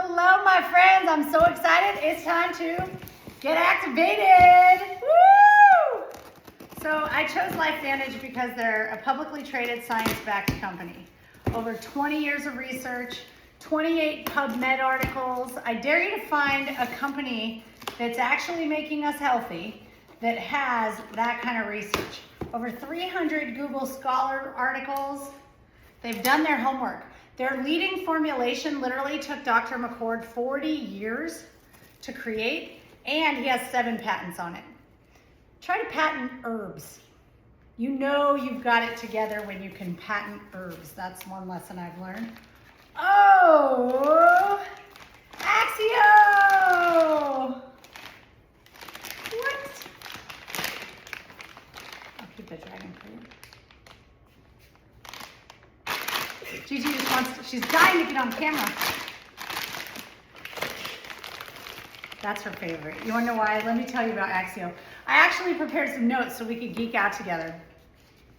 Hello, my friends. I'm so excited. It's time to get activated. Woo! So I chose LifeVantage because they're a publicly traded science-backed company. Over 20 years of research, 28 PubMed articles. I dare you to find a company that's actually making us healthy that has that kind of research. Over 300 Google Scholar articles. They've done their homework. Their leading formulation literally took Dr. McCord 40 years to create, and he has 7 patents on it. Try to patent herbs. You know you've got it together when you can patent herbs. That's one lesson I've learned. Oh, Axio! What? I'll keep the dragon for you. Gigi just wants to, she's dying to get on camera. That's her favorite. You wanna know why? Let me tell you about Axio. I actually prepared some notes so we could geek out together.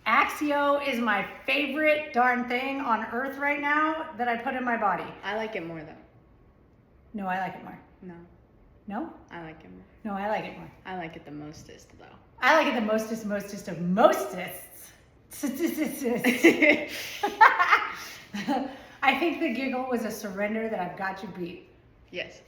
Axio is my favorite darn thing on earth right now that I put in my body. I like it more though. No, I like it more. No. No? I like it more. No, I like it more. I like it the mostest though. I like it the mostest of mostests. I think the giggle was a surrender that I've got you beat. Yes.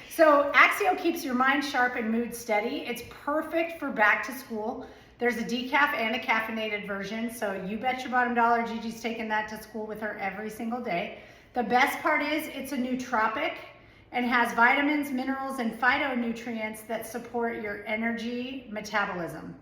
So Axio keeps your mind sharp and mood steady. It's perfect for back to school. There's a decaf and a caffeinated version, so you bet your bottom dollar Gigi's taking that to school with her every single day. The best part is it's a nootropic and has vitamins, minerals, and phytonutrients that support your energy metabolism.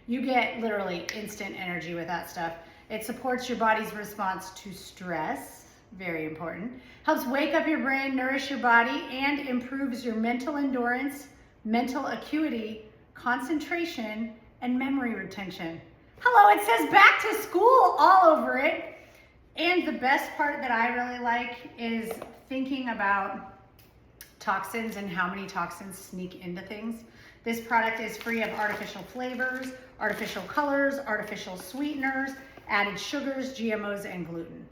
You get literally instant energy with that stuff. It supports your body's response to stress, very important. Helps wake up your brain, nourish your body, and improves your mental endurance, mental acuity, concentration, and memory retention. Hello, it says back to school all over it. And the best part that I really like is thinking about toxins and how many toxins sneak into things. This product is free of artificial flavors, artificial colors, artificial sweeteners, added sugars, GMOs, and gluten.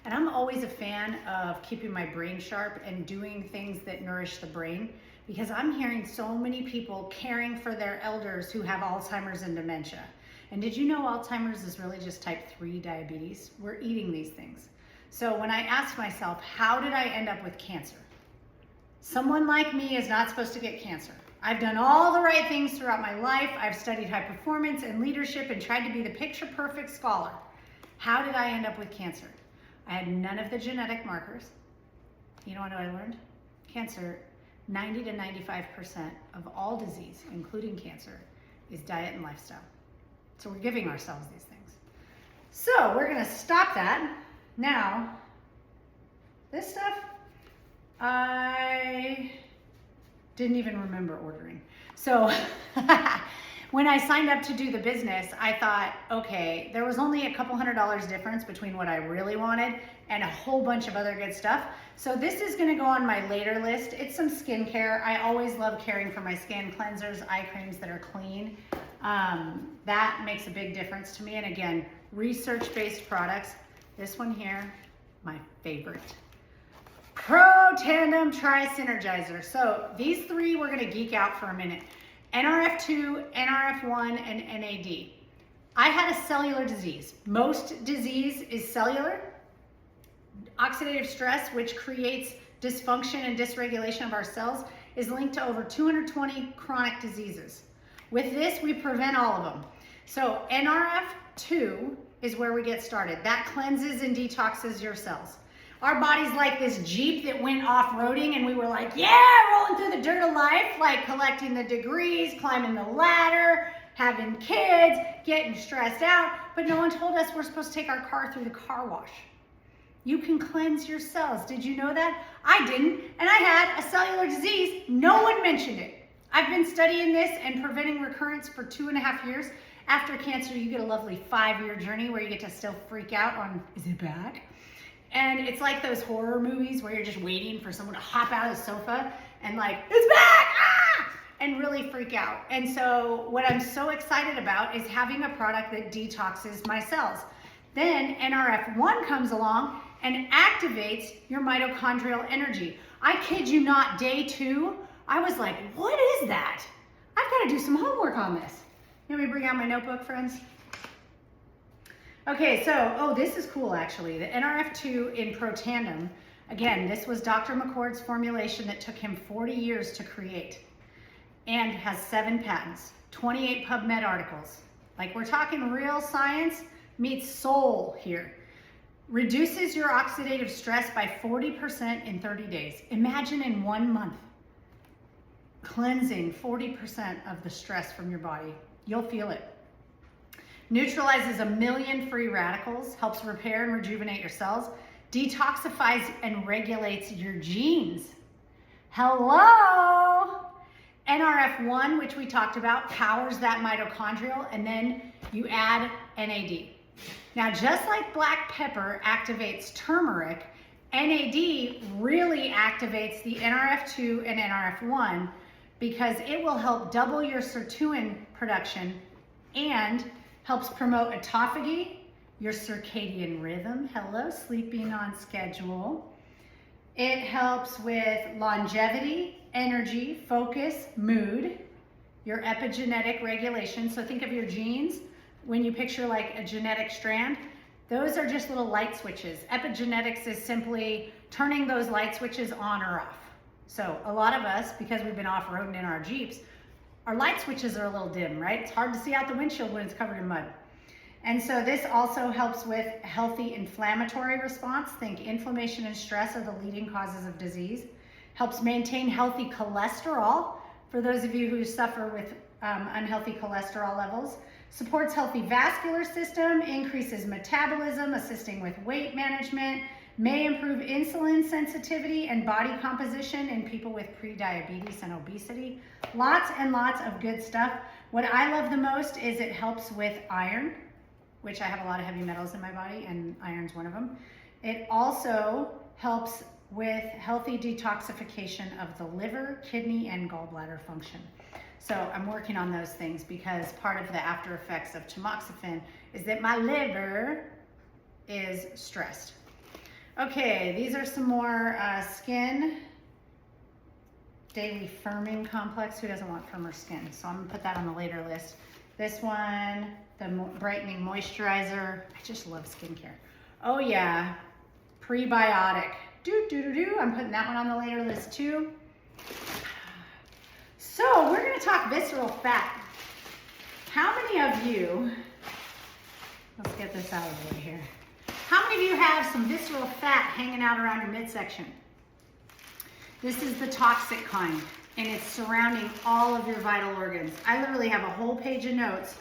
And I'm always a fan of keeping my brain sharp and doing things that nourish the brain, because I'm hearing so many people caring for their elders who have Alzheimer's and dementia. And did you know Alzheimer's is really just type 3 diabetes? We're eating these things. So when I asked myself, how did I end up with cancer? Someone like me is not supposed to get cancer. I've done all the right things throughout my life. I've studied high performance and leadership and tried to be the picture perfect scholar. How did I end up with cancer? I had none of the genetic markers. You know what I learned? Cancer, 90 to 95% of all disease, including cancer, is diet and lifestyle. So we're giving ourselves these things. So we're gonna stop that. Now, this stuff, I didn't even remember ordering. So when I signed up to do the business, I thought, okay, there was only a couple $100 difference between what I really wanted and a whole bunch of other good stuff. So this is gonna go on my later list. It's some skincare. I always love caring for my skin, cleansers, eye creams that are clean. That makes a big difference to me. And again, research-based products. This one here, my favorite. Pro Tandem Tri-Synergizer. So these 3, we're gonna geek out for a minute. NRF2, NRF1, and NAD. I had a cellular disease. Most disease is cellular. Oxidative stress, which creates dysfunction and dysregulation of our cells, is linked to over 220 chronic diseases. With this, we prevent all of them. So NRF2 is where we get started. That cleanses and detoxes your cells. Our body's like this Jeep that went off-roading and we were like, yeah, rolling through the dirt of life, like collecting the degrees, climbing the ladder, having kids, getting stressed out, but no one told us we're supposed to take our car through the car wash. You can cleanse your cells. Did you know that? I didn't, and I had a cellular disease. No one mentioned it. I've been studying this and preventing recurrence for 2.5 years. After cancer, you get a lovely 5-year journey where you get to still freak out on, is it back? And it's like those horror movies where you're just waiting for someone to hop out of the sofa and like, it's back, ah! And really freak out. And so what I'm so excited about is having a product that detoxes my cells. Then NRF1 comes along and activates your mitochondrial energy. I kid you not, day 2, I was like, what is that? I've got to do some homework on this. You want me to bring out my notebook, friends? Okay, so, oh, this is cool actually. The NRF2 in Protandem. Again, this was Dr. McCord's formulation that took him 40 years to create and has 7 patents, 28 PubMed articles. Like, we're talking real science meets soul here. Reduces your oxidative stress by 40% in 30 days. Imagine in 1 month cleansing 40% of the stress from your body. You'll feel it. Neutralizes 1 million free radicals, helps repair and rejuvenate your cells, detoxifies and regulates your genes. Hello! NRF1, which we talked about, powers that mitochondrial, and then you add NAD. Now, just like black pepper activates turmeric, NAD really activates the NRF2 and NRF1 because it will help double your sirtuin production and helps promote autophagy, your circadian rhythm. Hello, sleeping on schedule. It helps with longevity, energy, focus, mood, your epigenetic regulation. So think of your genes. When you picture like a genetic strand, those are just little light switches. Epigenetics is simply turning those light switches on or off. So a lot of us, because we've been off-roading in our Jeeps, our light switches are a little dim, right? It's hard to see out the windshield when it's covered in mud. And so this also helps with healthy inflammatory response. Think inflammation and stress are the leading causes of disease. Helps maintain healthy cholesterol for those of you who suffer with unhealthy cholesterol levels. Supports healthy vascular system, increases metabolism, assisting with weight management, may improve insulin sensitivity and body composition in people with pre-diabetes and obesity. Lots and lots of good stuff. What I love the most is it helps with iron, which I have a lot of heavy metals in my body, and iron's one of them. It also helps with healthy detoxification of the liver, kidney, and gallbladder function. So I'm working on those things because part of the after effects of tamoxifen is that my liver is stressed. Okay, these are some more skin daily firming complex. Who doesn't want firmer skin? So I'm gonna put that on the later list. This one, the brightening moisturizer. I just love skincare. Oh yeah, prebiotic. I'm putting that one on the later list too. So we're gonna talk visceral fat. How many of you, let's get this out of the way here. How many of you have some visceral fat hanging out around your midsection? This is the toxic kind, and it's surrounding all of your vital organs. I literally have a whole page of notes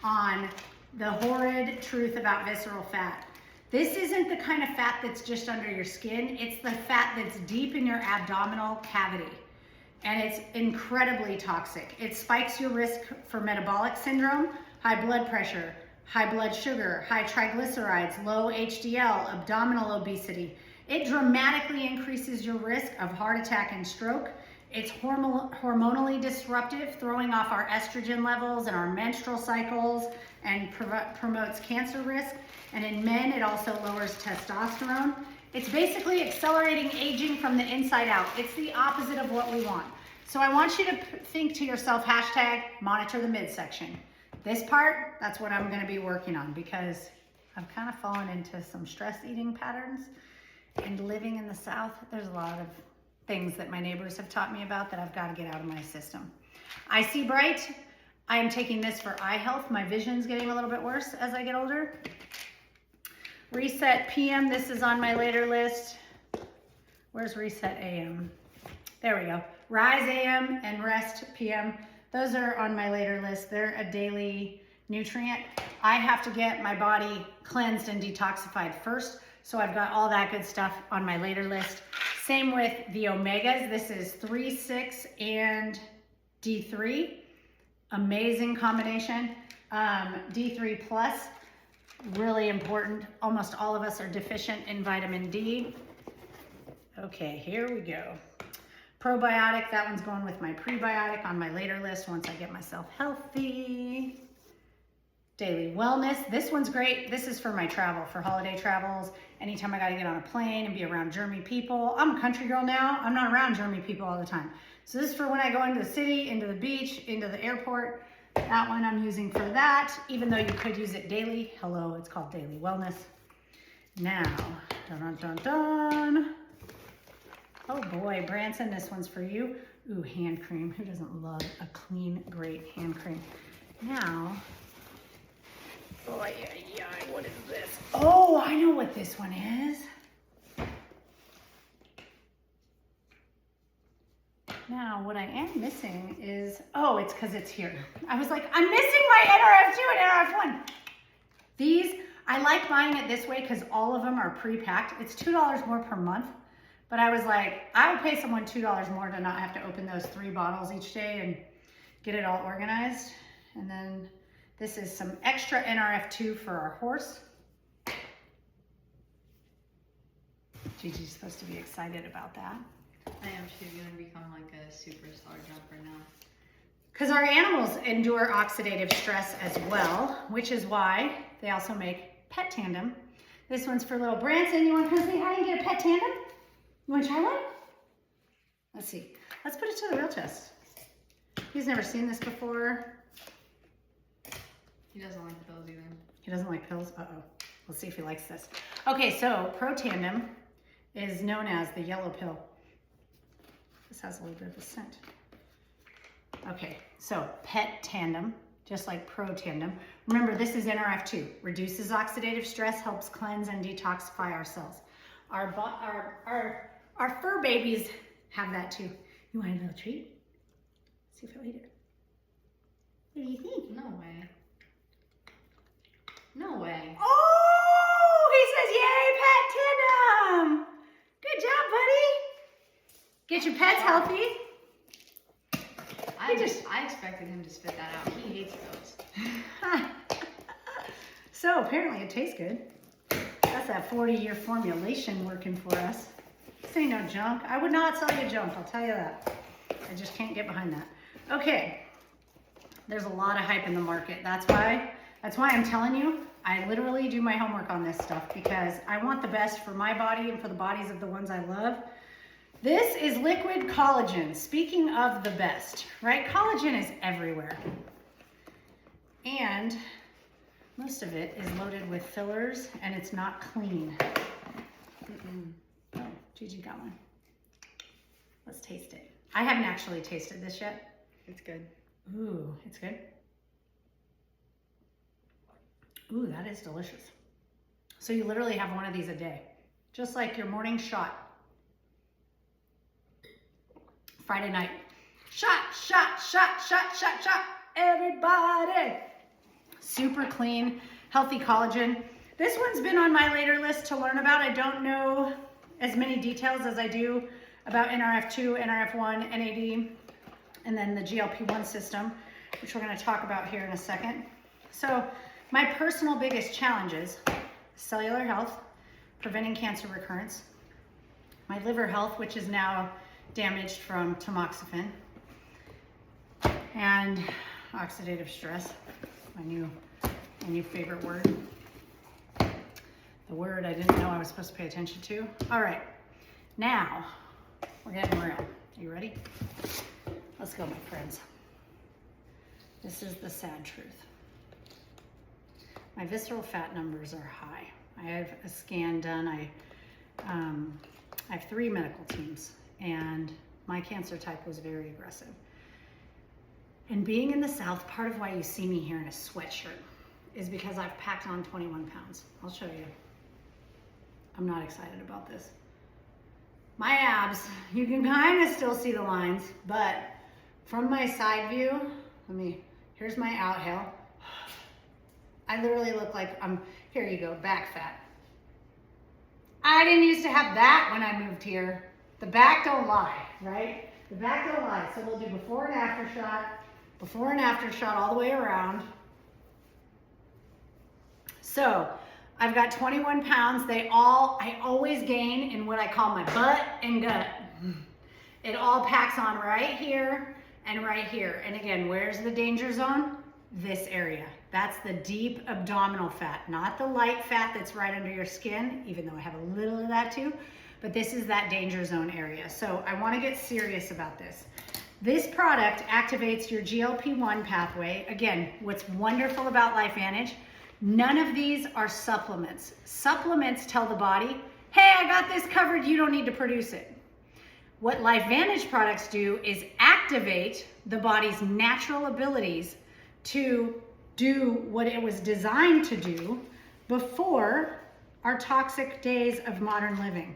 on the horrid truth about visceral fat. This isn't the kind of fat that's just under your skin. It's the fat that's deep in your abdominal cavity. And it's incredibly toxic. It spikes your risk for metabolic syndrome, high blood pressure, high blood sugar, high triglycerides, low HDL, abdominal obesity. It dramatically increases your risk of heart attack and stroke. It's hormonally disruptive, throwing off our estrogen levels and our menstrual cycles, and promotes cancer risk. And in men, it also lowers testosterone. It's basically accelerating aging from the inside out. It's the opposite of what we want. So I want you to think to yourself, hashtag monitor the midsection. This part, that's what I'm gonna be working on because I've kind of fallen into some stress eating patterns, and living in the South, there's a lot of things that my neighbors have taught me about that I've got to get out of my system. I see bright. I am taking this for eye health. My vision's getting a little bit worse as I get older. Reset PM, this is on my later list. Where's Reset AM? There we go. Rise AM and Rest PM. Those are on my later list. They're a daily nutrient. I have to get my body cleansed and detoxified first, so I've got all that good stuff on my later list. Same with the omegas. This is 3, 6, and D3. Amazing combination. D3 plus, really important. Almost all of us are deficient in vitamin D. Okay, here we go. Probiotic, that one's going with my prebiotic on my later list once I get myself healthy. Daily wellness, this one's great. This is for my travel, for holiday travels. anytime I gotta get on a plane and be around germy people. I'm a country girl now. I'm not around germy people all the time. So this is for when I go into the city, into the beach, into the airport. That one I'm using for that, even though you could use it daily. Hello, it's called Daily Wellness. Now, dun dun dun dun. Oh boy, Branson, this one's for you. Ooh, hand cream. Who doesn't love a clean, great hand cream? Now, oh yeah, what is this? Oh, I know what this one is. Now, what I am missing is, oh, it's because it's here. I was like, I'm missing my NRF2 and NRF1. These, I like buying it this way because all of them are pre-packed. It's $2 more per month. But I was like, I would pay someone $2 more to not have to open those 3 bottles each day and get it all organized. And then this is some extra NRF2 for our horse. Gigi's supposed to be excited about that. I am. She's going to become like a superstar jumper now. Because our animals endure oxidative stress as well, which is why they also make pet tandem. This one's for little Branson. You want to come say hi and get a pet tandem? You want to try one? Let's see. Let's put it to the real test. He's never seen this before. He doesn't like pills either. He doesn't like pills? Uh-oh. Let's see if he likes this. Okay, so Pro Tandem is known as the yellow pill. This has a little bit of a scent. Okay, so Pet Tandem, just like Pro Tandem. Remember, this is NRF2. Reduces oxidative stress, helps cleanse and detoxify our cells. Our fur babies have that too. You want a little treat? See if I'll eat it. What do you think? No way. No way. Oh, he says, yay, Pet Tandem. Good job, buddy. Get your pets healthy. I expected him to spit that out. He hates those. So apparently it tastes good. That's that 40-year formulation working for us. This ain't no junk. I would not sell you junk, I'll tell you that. I just can't get behind that. Okay, there's a lot of hype in the market. That's why I'm telling you, I literally do my homework on this stuff because I want the best for my body and for the bodies of the ones I love. This is liquid collagen. Speaking of the best, right? Collagen is everywhere. And most of it is loaded with fillers and it's not clean. Oh, Gigi got one. Let's taste it. I haven't actually tasted this yet. It's good. Ooh, it's good. Ooh, that is delicious. So you literally have one of these a day, just like your morning shot. Friday night. Shot, shot, shot, shot, shot, shot. Everybody. Super clean, healthy collagen. This one's been on my later list to learn about. I don't know as many details as I do about NRF2, NRF1, NAD, and then the GLP-1 system, which we're going to talk about here in a second. So my personal biggest challenges: cellular health, preventing cancer recurrence, my liver health, which is now damaged from tamoxifen, and oxidative stress, my new favorite word. The word I didn't know I was supposed to pay attention to. All right, now we're getting real. Are you ready? Let's go, my friends. This is the sad truth. My visceral fat numbers are high. I have a scan done. I have 3 medical teams, and my cancer type was very aggressive. And being in the South, part of why you see me here in a sweatshirt is because I've packed on 21 pounds. I'll show you. I'm not excited about this. My abs, you can kind of still see the lines, but from my side view, here's my outhale. I literally look like here you go, back fat. I didn't used to have that when I moved here. The back don't lie, right? The back don't lie. So we'll do before and after shot all the way around. So I've got 21 pounds. I always gain in what I call my butt and gut. It all packs on right here and right here. And again, where's the danger zone? This area. That's the deep abdominal fat, not the light fat that's right under your skin, even though I have a little of that too, but this is that danger zone area. So I want to get serious about this. This product activates your GLP-1 pathway. Again, what's wonderful about LifeVantage, none of these are supplements. Supplements tell the body, hey, I got this covered, you don't need to produce it. What LifeVantage products do is activate the body's natural abilities to do what it was designed to do before our toxic days of modern living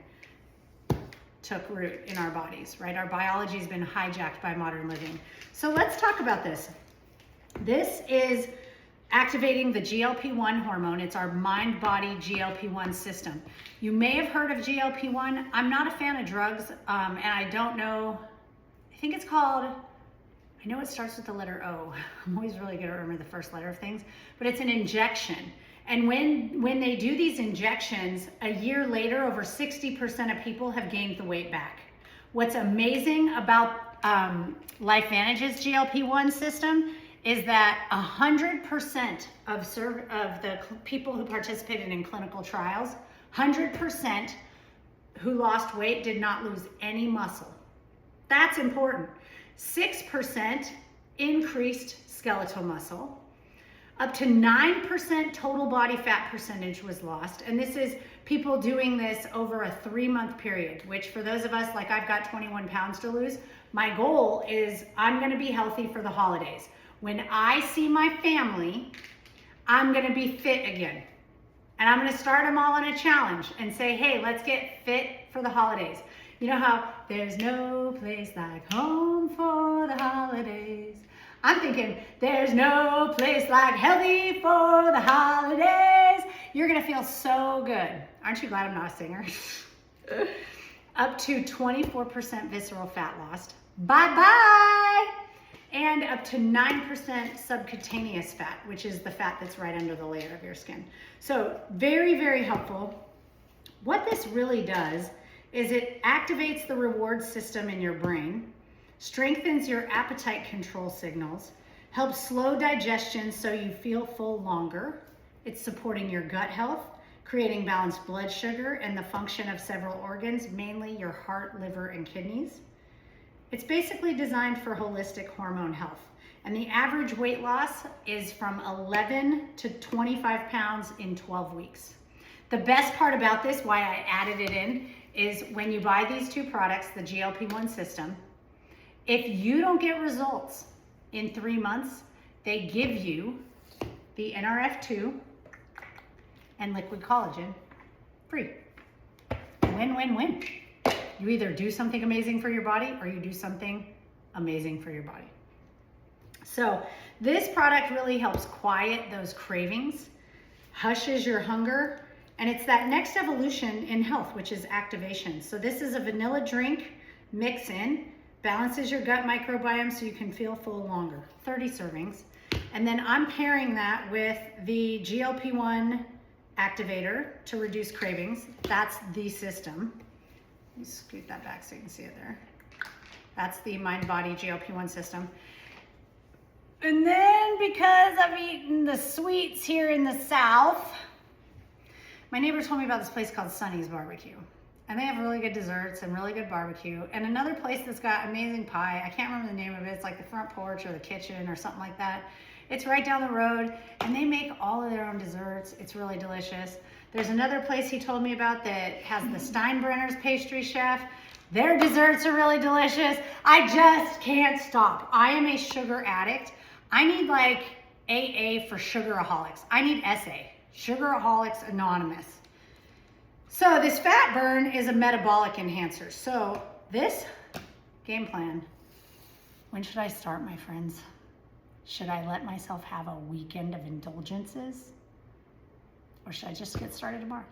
took root in our bodies, right? Our biology has been hijacked by modern living. So let's talk about this. This is activating the GLP-1 hormone. It's our mind-body GLP-1 system. You may have heard of GLP-1. I'm not a fan of drugs, and I don't know, I think it's called, I know it starts with the letter O. I'm always really good at remembering the first letter of things, but it's an injection. And when they do these injections, a year later, over 60% of people have gained the weight back. What's amazing about LifeVantage's GLP-1 system is that 100% of the people who participated in clinical trials, 100% who lost weight did not lose any muscle. That's important. 6% increased skeletal muscle. Up to 9% total body fat percentage was lost. And this is people doing this over a 3-month period, which for those of us, like I've got 21 pounds to lose, my goal is I'm gonna be healthy for the holidays. When I see my family, I'm gonna be fit again. And I'm gonna start them all on a challenge and say, hey, let's get fit for the holidays. You know how there's no place like home for the holidays. I'm thinking, there's no place like healthy for the holidays. You're gonna feel so good. Aren't you glad I'm not a singer? Up to 24% visceral fat lost. Bye-bye. And up to 9% subcutaneous fat, which is the fat that's right under the layer of your skin. So very, very helpful. What this really does is it activates the reward system in your brain, strengthens your appetite control signals, helps slow digestion so you feel full longer. It's supporting your gut health, creating balanced blood sugar and the function of several organs, mainly your heart, liver, and kidneys. It's basically designed for holistic hormone health. And the average weight loss is from 11 to 25 pounds in 12 weeks. The best part about this, why I added it in, is when you buy these two products, the GLP-1 system, if you don't get results in 3 months, they give you the NRF2 and liquid collagen free. Win, win, win. You either do something amazing for your body or you do something amazing for your body. So this product really helps quiet those cravings, hushes your hunger, and it's that next evolution in health, which is activation. So this is a vanilla drink mix in, balances your gut microbiome so you can feel full longer, 30 servings. And then I'm pairing that with the GLP-1 activator to reduce cravings. That's the system. Let me scoot that back so you can see it there. That's the mind-body GLP-1 system. And then because I've eaten the sweets here in the South, my neighbor told me about this place called Sonny's Barbecue. And they have really good desserts and really good barbecue. And another place that's got amazing pie, I can't remember the name of it, it's like the front porch or the kitchen or something like that. It's right down the road and they make all of their own desserts. It's really delicious. There's another place he told me about that has the Steinbrenner's pastry chef. Their desserts are really delicious. I just can't stop. I am a sugar addict. I need like AA for sugaraholics. I need SA, Sugaraholics Anonymous. So this fat burn is a metabolic enhancer. So this game plan, when should I start, my friends? Should I let myself have a weekend of indulgences? Or should I just get started tomorrow?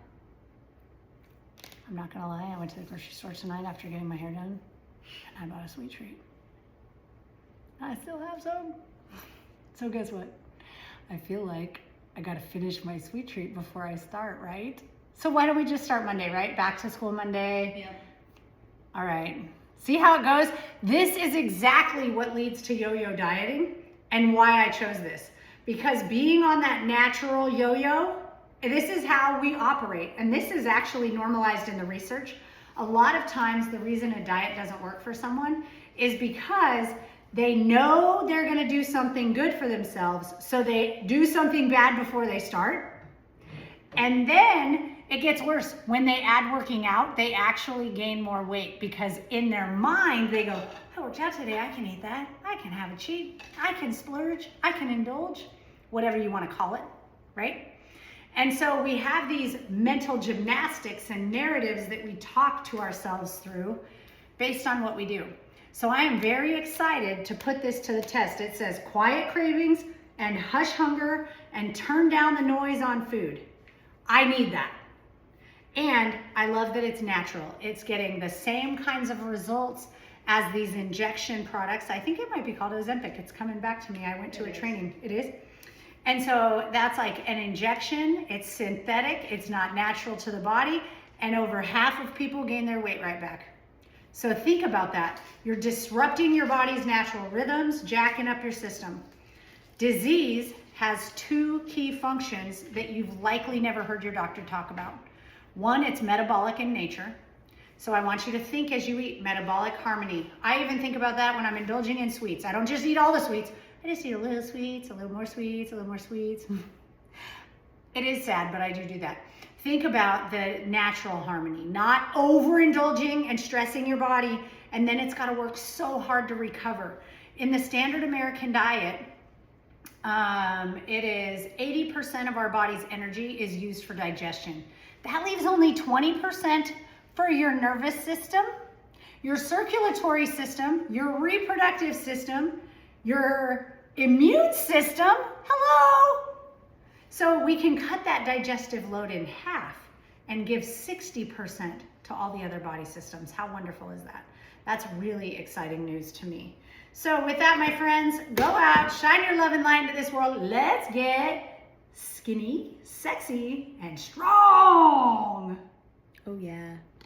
I'm not gonna lie, I went to the grocery store tonight after getting my hair done and I bought a sweet treat. I still have some. So guess what? I feel like I gotta finish my sweet treat before I start, right? So why don't we just start Monday, right? Back to school Monday. Yeah. All right, see how it goes? This is exactly what leads to yo-yo dieting and why I chose this. because being on that natural yo-yo, this is how we operate. And this is actually normalized in the research. A lot of times the reason a diet doesn't work for someone is because they know they're going to do something good for themselves, so they do something bad before they start. And then it gets worse. When they add working out, they actually gain more weight because in their mind, they go, I worked out today, I can eat that. I can have a cheat. I can splurge. I can indulge, whatever you want to call it, right? And so we have these mental gymnastics and narratives that we talk to ourselves through based on what we do. So I am very excited to put this to the test. It says quiet cravings and hush hunger and turn down the noise on food. I need that. And I love that it's natural. It's getting the same kinds of results as these injection products. I think it might be called Ozempic. It's coming back to me. I went to a training. It is. And so that's like an injection. It's synthetic. It's not natural to the body. And over half of people gain their weight right back. So think about that. You're disrupting your body's natural rhythms, jacking up your system. Disease has two key functions that you've likely never heard your doctor talk about. One, it's metabolic in nature. So I want you to think as you eat, metabolic harmony. I even think about that when I'm indulging in sweets. I don't just eat all the sweets. I just eat a little sweets, a little more sweets, a little more sweets. It is sad, but I do that. Think about the natural harmony, not overindulging and stressing your body, and then it's got to work so hard to recover. In the standard American diet, it is 80% of our body's energy is used for digestion. That leaves only 20% for your nervous system, your circulatory system, your reproductive system, your immune system. Hello! So we can cut that digestive load in half and give 60% to all the other body systems. How wonderful is that? That's really exciting news to me. So with that, my friends, go out, shine your love and light into this world. Let's get skinny, sexy, and strong. Oh yeah.